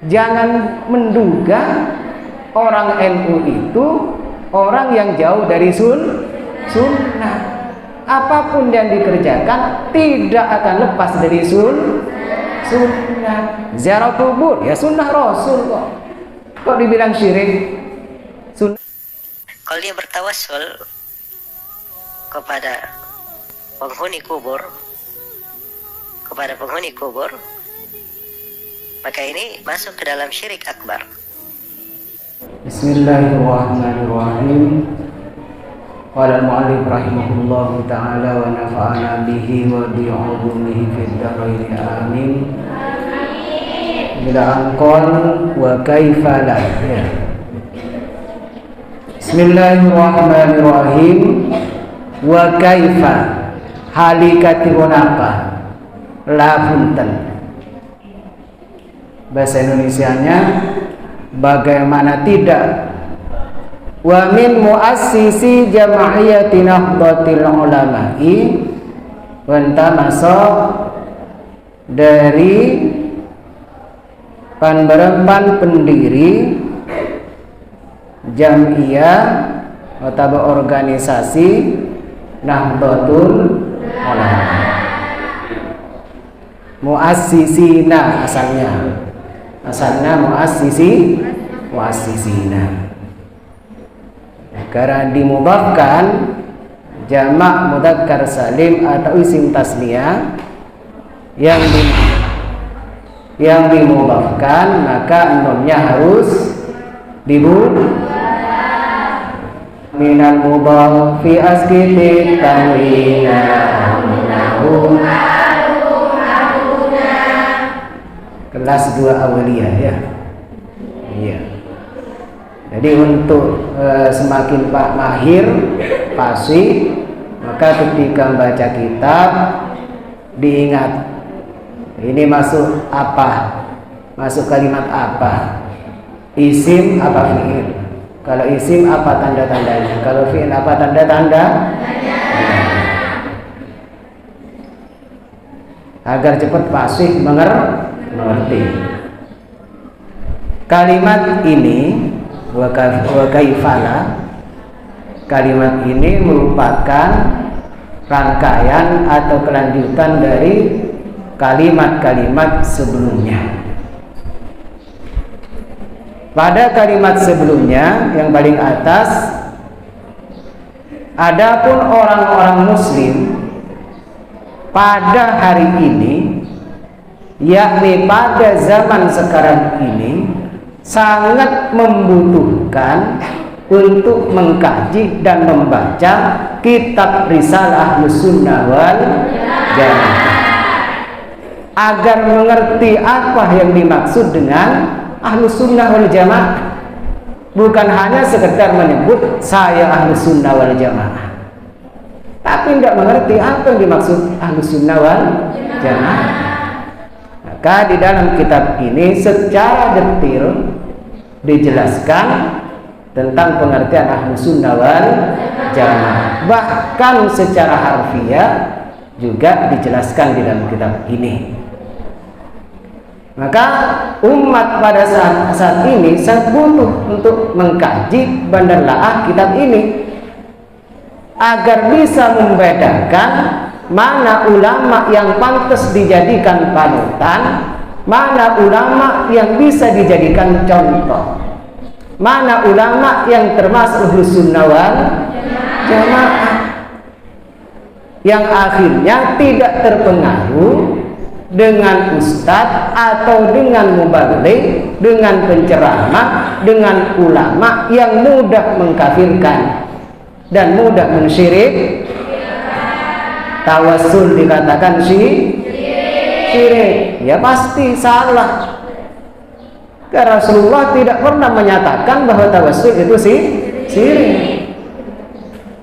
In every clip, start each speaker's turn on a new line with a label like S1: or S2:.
S1: Jangan menduga orang NU itu orang yang jauh dari sunnah. Apapun yang dikerjakan tidak akan lepas dari sunnah. Ziarah kubur ya sunnah Rasul kok. Kok dibilang syirik? Sunnah.
S2: Kalau dia bertawassul kepada penghuni kubur, maka ini masuk ke dalam syirik akbar.
S1: Bismillahirrahmanirrahim. Qala al-mu'allif rahimahullahu ta'ala wa nafa'ana bihi wa bi'ulumihi fid dharain amin. Bila anqal wa kaifa la. Bismillahirrahmanirrahim. Wa kaifa halikatirun apa? La punten. Bahasa Indonesianya bagaimana tidak. Wa min muassisi jama'iyati nahdlatil ulama'i wantamasa dari panberempan pendiri jam'iyah atau organisasi Nahdlatul Ulama. Muassisina asalnya muassisina. Karena dimudhafkan jamak mudzakkar salim atau isim tasniyah yang dimudhafkan, maka nunnya harus minal mudhaf fi asqiti tanwina kelas 2 awaliyah ya. Iya. Jadi untuk semakin mahir, fasih, maka ketika membaca kitab diingat ini masuk apa, masuk kalimat apa, isim apa fi'il. Kalau isim apa tanda-tandanya, kalau fi'il apa tanda-tanda, agar cepat fasih mengerti. Kalimat ini wa kaifala, kalimat ini merupakan rangkaian atau kelanjutan dari kalimat-kalimat sebelumnya. Pada kalimat sebelumnya yang paling atas, adapun orang-orang muslim pada hari ini, yakni pada zaman sekarang ini, sangat membutuhkan untuk mengkaji dan membaca kitab Risalah Ahlussunnah wal Jamaah agar mengerti apa yang dimaksud dengan Ahlussunnah wal Jamaah. Bukan hanya sekedar menyebut saya Ahlussunnah wal Jamaah, tapi tidak mengerti apa yang dimaksud Ahlussunnah wal Jamaah. Maka di dalam kitab ini secara detail dijelaskan tentang pengertian Ahlussunnah wal Jamaah. Bahkan secara harfiah juga dijelaskan di dalam kitab ini. Maka umat pada saat ini sangat butuh untuk mengkaji bandalaah kitab ini agar bisa membedakan mana ulama yang pantas dijadikan panutan, mana ulama yang bisa dijadikan contoh, mana ulama yang termasuk Ahlussunnah wal Jamaah, yang akhirnya tidak terpengaruh dengan ustadz atau dengan mubaligh, dengan penceramah, dengan ulama yang mudah mengkafirkan dan mudah mensyirik. Tawassul dikatakan syirik, ya pasti salah. Karena Rasulullah tidak pernah menyatakan bahwa tawassul itu syirik.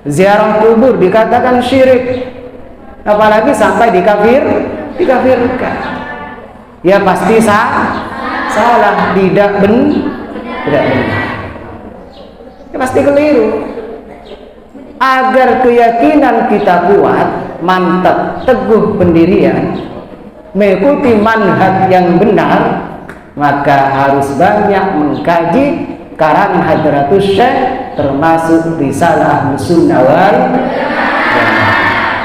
S1: Ziarah kubur dikatakan syirik, apalagi sampai dikafirkan. Ya pasti salah, tidak benar. Ya pasti keliru. Agar keyakinan kita kuat, mantap, teguh pendirian, mengikuti manhaj yang benar, maka harus banyak mengkaji karang Hadratus Syekh, termasuk risalah Sunnah wal Jamaah.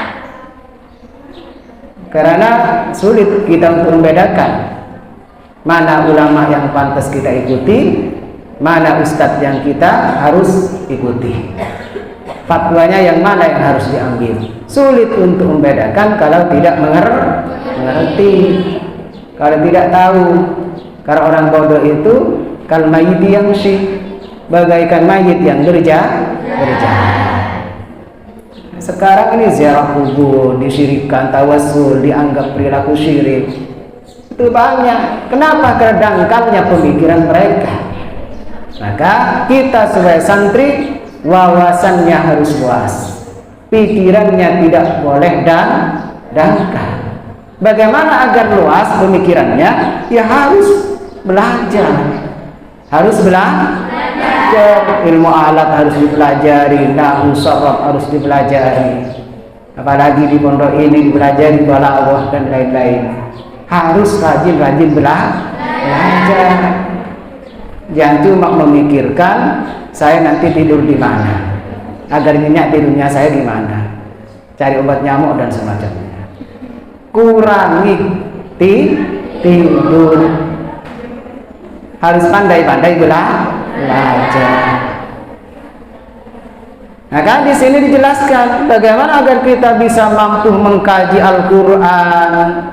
S1: Karena sulit kita untuk membedakan mana ulama yang pantas kita ikuti, mana ustadz yang kita harus ikuti, fatwanya yang mana yang harus diambil. Sulit untuk membedakan kalau tidak mengerti, kalau tidak tahu. Karena orang bodoh itu kal mayyit yamshi, bagaikan mayit yang berjalan. Sekarang ini ziarah kubur, disyirikan, tawassul, dianggap perilaku syirik. Itu banyak. Kenapa? Karena dangkalnya pemikiran mereka. Maka kita sebagai santri, wawasannya harus luas, pikirannya tidak boleh dangkal. Bagaimana agar luas pemikirannya? Ya harus belajar, ilmu alat harus dipelajari, nahwu sharaf harus dipelajari, apalagi di pondok ini dipelajari balaghah dan lain-lain. Harus rajin-rajin belajar. Jangan cuma memikirkan saya nanti tidur di mana, agar nyenyak tidurnya saya di mana, cari obat nyamuk dan semacamnya. Kurangi tidur. Harus pandai-pandai belajar. Maka di sini dijelaskan bagaimana agar kita bisa mampu mengkaji Al-Quran,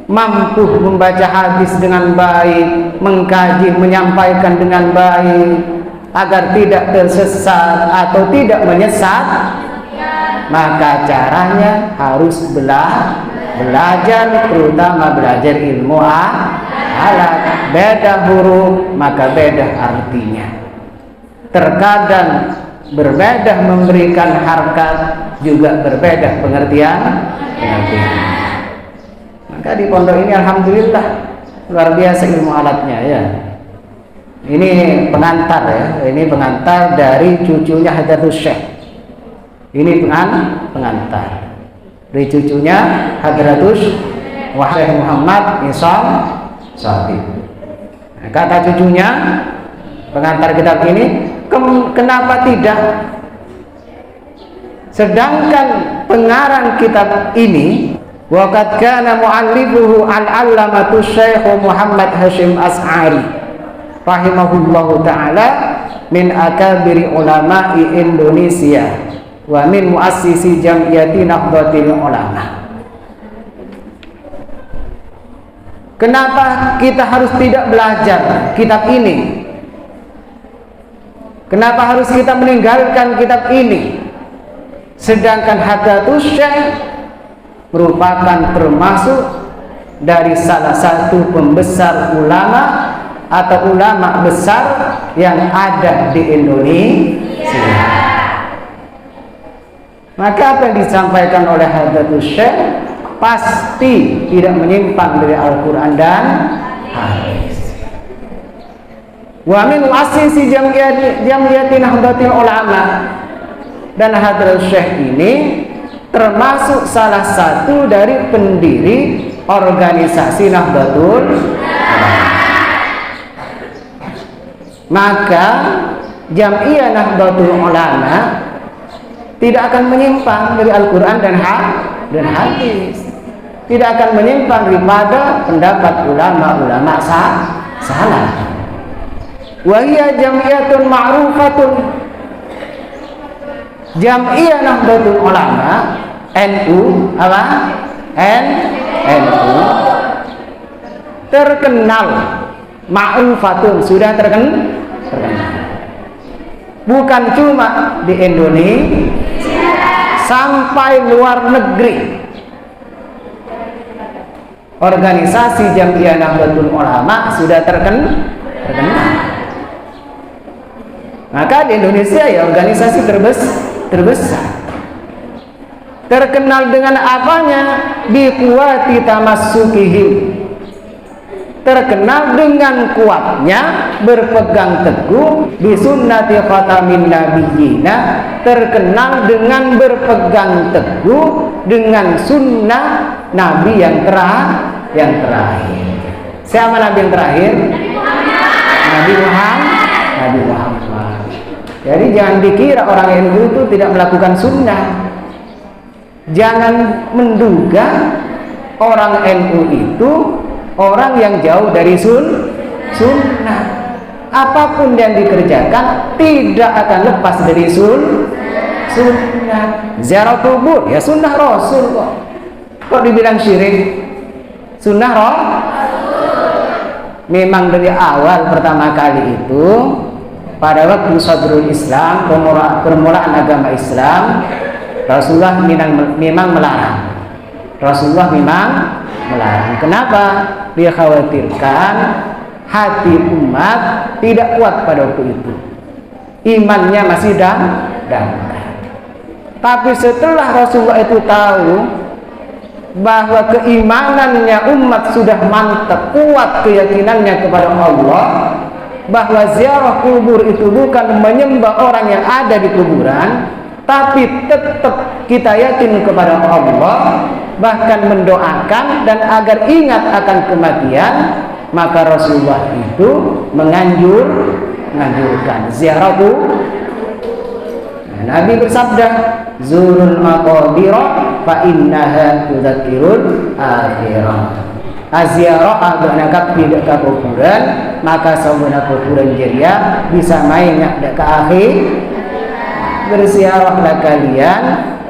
S1: mampu membaca hadis dengan baik, mengkaji, menyampaikan dengan baik, agar tidak tersesat atau tidak menyesat. Maka caranya harus belajar, terutama belajar ilmu alat. Beda huruf maka beda artinya. Terkadang berbeda memberikan harkat, juga berbeda pengertian. Maka di pondok ini alhamdulillah luar biasa ilmu alatnya ya. Ini pengantar ya, ini pengantar dari cucunya Hadratus Syekh. Ini pengantar dari cucunya Hadratus Syekh Muhammad Isam Shabib. Kata cucunya pengantar kitab ini, kenapa tidak? Sedangkan pengarang kitab ini, waqad kana mu'allifuhu al-allamatu Syekh Muhammad Hashim As'ari rahimahullahu ta'ala min akabiri ulama'i Indonesia wa min muassisi jam'iyati Nahdlatul Ulama. Kenapa kita harus tidak belajar kitab ini? Kenapa harus kita meninggalkan kitab ini? Sedangkan Hadratus Syekh merupakan termasuk dari salah satu pembesar ulama atau ulama besar yang ada di Indonesia. Maka apa yang disampaikan oleh Hadratus Syekh pasti tidak menyimpang dari Al-Quran dan hadis. Wa min muassisi jam'iyati Nahdlatul Ulama, dan Hadratus Syekh ini termasuk salah satu dari pendiri organisasi Nahdlatul Ulama. Maka Jam'iyah Nahdlatul Ulama tidak akan menyimpang dari Al-Quran dan hadis, tidak akan menyimpang daripada pendapat ulama-ulama salaf. Wa hiya jam'iyatun ma'rufatun, Jam'iyah Nahdlatul Ulama NU apa? NU terkenal, ma'rufatun sudah terkenal. Bukan cuma di Indonesia, sampai luar negeri. Organisasi Jam'iyah Nahdlatul Ulama sudah terkenal. Maka di Indonesia ya organisasi terbesar. Terkenal dengan apanya? Bi quwwati tamassukihim. Terkenal dengan kuatnya berpegang teguh bi sunnati khatamin nabiyina, terkenal dengan berpegang teguh dengan sunnah nabi yang terakhir. Siapa nabi yang terakhir? Nabi Muhammad. Jadi jangan dikira orang NU itu tidak melakukan sunnah. Jangan menduga orang NU itu orang yang jauh dari sunnah. Apapun yang dikerjakan tidak akan lepas dari sunnah. Ziarah kubur ya sunnah Rasul kok. Kok dibilang syirik? Sunnah Rasul. Memang dari awal pertama kali itu pada waktu sadrul Islam, permulaan agama Islam, Rasulullah memang melarang. Rasulullah memang melarang. Kenapa? Dia khawatirkan hati umat tidak kuat pada waktu itu. Imannya masih dangkal. Tapi setelah Rasulullah itu tahu bahwa keimanannya umat sudah mantap, kuat keyakinannya kepada Allah, bahwa ziarah kubur itu bukan menyembah orang yang ada di kuburan, tapi tetap kita yakin kepada Allah, bahkan mendoakan dan agar ingat akan kematian, maka Rasulullah itu menganjurkan ziarah kubur. Nabi bersabda, zurul maqabira fa innaha tudzakirul akhirah. Aziarah agak tidak ke kuburan, maka sahabat kuburan jeria bisa main ke akhir. Berziarahlah kalian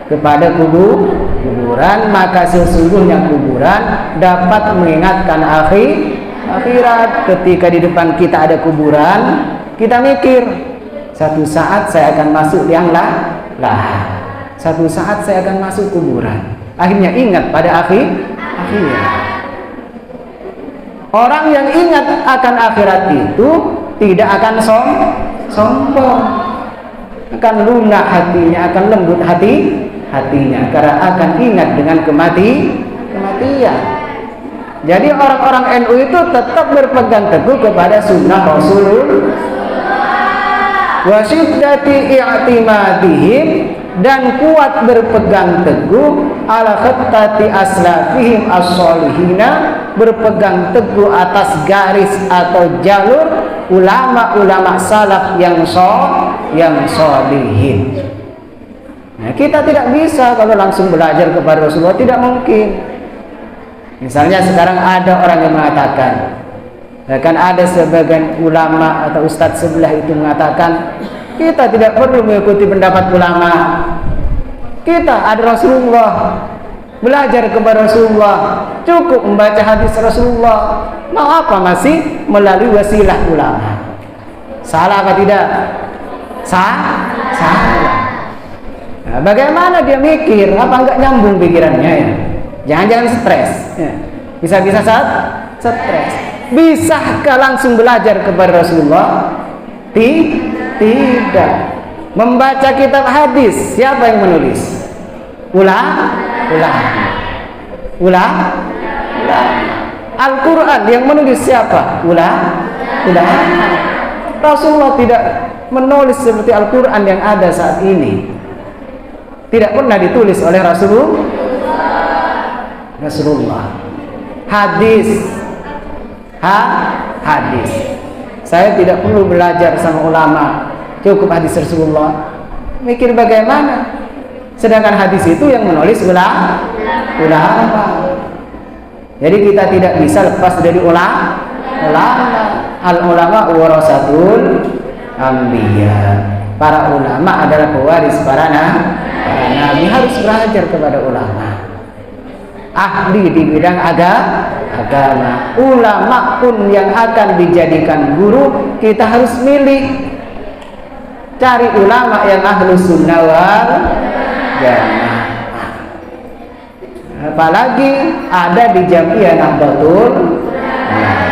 S1: kepada kuburan, maka sesungguhnya kuburan dapat mengingatkan akhirat. Ketika di depan kita ada kuburan, kita mikir, satu saat saya akan masuk liang lahat. Satu saat saya akan masuk kuburan. Akhirnya ingat pada akhirat. Orang yang ingat akan akhirat itu tidak akan sombong, akan lunak hatinya, akan lembut hatinya, karena akan ingat dengan kematian. Jadi orang-orang NU itu tetap berpegang teguh kepada sunnah Rasulullah. Wa syiddati i'timadihim, dan kuat berpegang teguh ala khattati aslafihim as-solihina, berpegang teguh atas garis atau jalur ulama-ulama salaf yang solihin. Nah, kita tidak bisa kalau langsung belajar kepada Rasulullah, tidak mungkin. Misalnya sekarang ada orang yang mengatakan, bahkan ada sebagian ulama atau ustadz sebelah itu mengatakan, kita tidak perlu mengikuti pendapat ulama, kita ada Rasulullah, belajar kepada Rasulullah, cukup membaca hadis Rasulullah, mau apa masih melalui wasilah ulama? Salah apa tidak? Salah. Nah, bagaimana dia mikir? Apa enggak nyambung pikirannya ya? Jangan-jangan stres ya. Bisa-bisa stres. Bisakah langsung belajar kepada Rasulullah? Tidak. Membaca kitab hadis, siapa yang menulis? Ulama. Al-Quran yang menulis siapa? Ulama. Rasulullah tidak menulis seperti Al-Quran yang ada saat ini. Tidak pernah ditulis oleh Rasulullah. Hadis. Saya tidak perlu belajar sama ulama, cukup hadis Rasulullah. Mikir bagaimana? Sedangkan hadis itu yang menulis ulama. Jadi kita tidak bisa lepas dari ulama. Al-ulama warasatul anbiya. Para ulama adalah pewaris para nabi. Harus belajar kepada ulama, ahli di bidang agama. Ulama pun yang akan dijadikan guru, kita harus milih, cari ulama yang ahlus sunnah wal jamaah. Apalagi ada di Jamiah Nahdlatul Ulama.